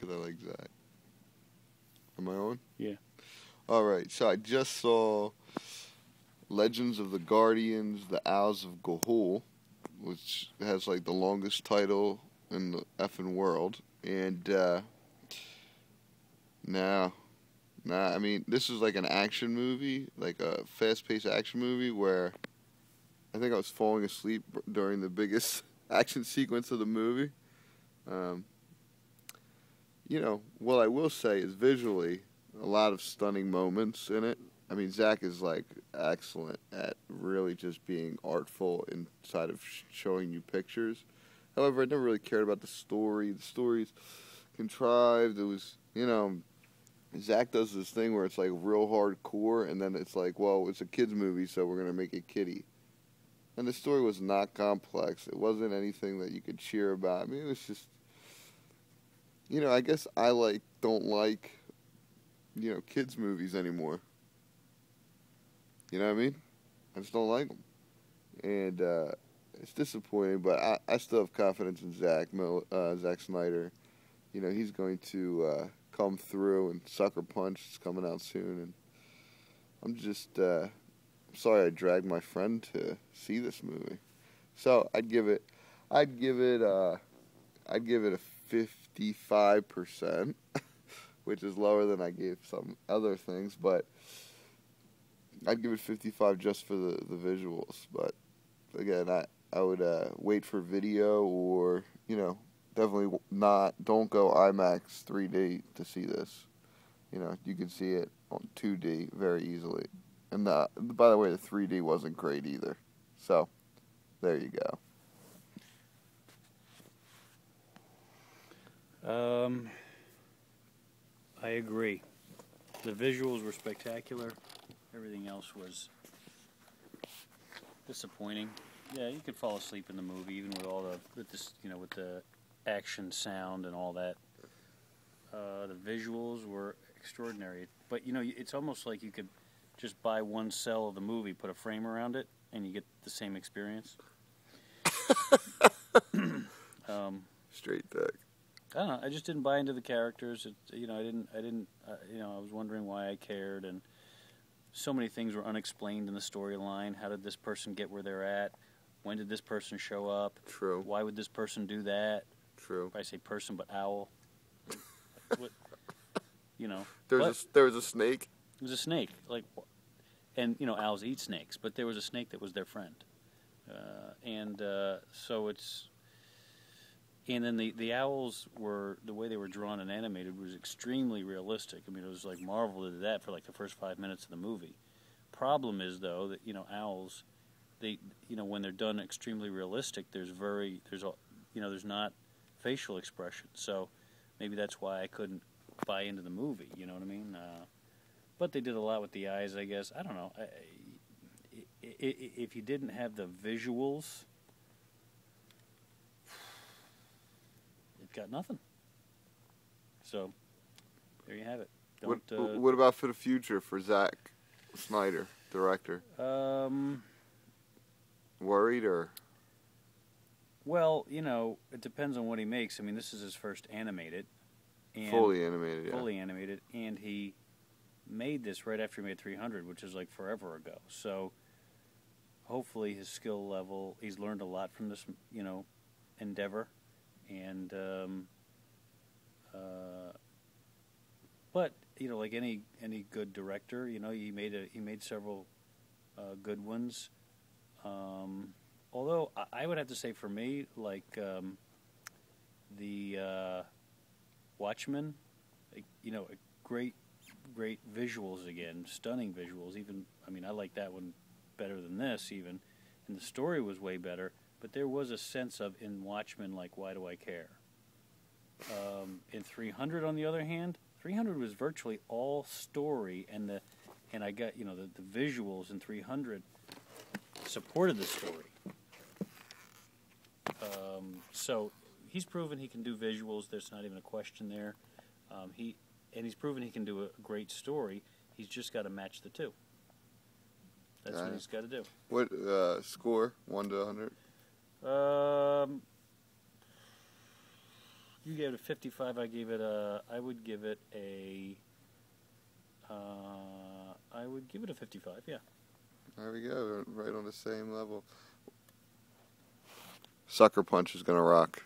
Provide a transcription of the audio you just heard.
because I like Zack. Am I on? Yeah. All right. So I just saw Legends of the Guardians, the Owls of Ga'Hoole, which has like the longest title in the effing world. And I mean, this is like an action movie, like a fast-paced action movie where I think I was falling asleep during the biggest action sequence of the movie. You know, what I will say is visually, a lot of stunning moments in it. I mean, Zack is like excellent at really just being artful inside of showing you pictures. However, I never really cared about the story. The story's contrived. It was, you know, Zack does this thing where it's like real hardcore, and then it's like, well, it's a kids movie, so we're gonna make it kiddie. And the story was not complex. It wasn't anything that you could cheer about. I mean, it was just, you know, I guess I don't like, you know, kids movies anymore. You know what I mean? I just don't like them, and it's disappointing. But I still have confidence in Zack Snyder. You know, he's going to come through, and Sucker Punch is coming out soon, and I'm just sorry I dragged my friend to see this movie. So I'd give it a 55%, which is lower than I gave some other things, but I'd give it 55 just for the visuals. But again, I would wait for video, or, you know, definitely don't go IMAX 3D to see this. You know, you can see it on 2D very easily. And by the way, the 3D wasn't great either. So, there you go. I agree. The visuals were spectacular. Everything else was disappointing. Yeah, you could fall asleep in the movie, even with all with the action sound and all that. The visuals were extraordinary. But, you know, it's almost like you could just buy one cell of the movie, put a frame around it, and you get the same experience. Straight deck. I don't know. I just didn't buy into the characters. I was wondering why I cared, and so many things were unexplained in the storyline. How did this person get where they're at? When did this person show up? True. Why would this person do that? True. If I say person, but owl. What, you know. There was a snake. It was a snake, and you know, owls eat snakes, but there was a snake that was their friend, so it's. And then the owls were, the way they were drawn and animated was extremely realistic. I mean, it was like Marvel did that for like the first 5 minutes of the movie. Problem is, though, that, you know, owls, when they're done extremely realistic, there's not facial expression. So maybe that's why I couldn't buy into the movie. You know what I mean? But they did a lot with the eyes, I guess. I don't know. If you didn't have the visuals, got nothing. So there you have it. What about for the future for Zack Snyder, director? Worried or? Well, you know, it depends on what he makes. I mean, this is his first animated. Fully animated, yeah. Fully animated, and he made this right after he made 300, which is like forever ago. So hopefully his skill level, he's learned a lot from this, you know, endeavor. And but you know, like any good director, you know, he made several good ones. Although I would have to say, for me, like the Watchmen, like, you know, great visuals again, stunning visuals. Even, I mean, I like that one better than this even, and the story was way better. But there was a sense of, in Watchmen, like, why do I care? In 300, on the other hand, 300 was virtually all story, and I got, you know, the visuals in 300 supported the story. So he's proven he can do visuals. There's not even a question there. He's proven he can do a great story. He's just got to match the two. That's what he's got to do. What score? 1 to 100. You gave it a 55. I gave it a. I would give it a. I would give it a 55. Yeah. There we go. Right on the same level. Sucker Punch is gonna rock.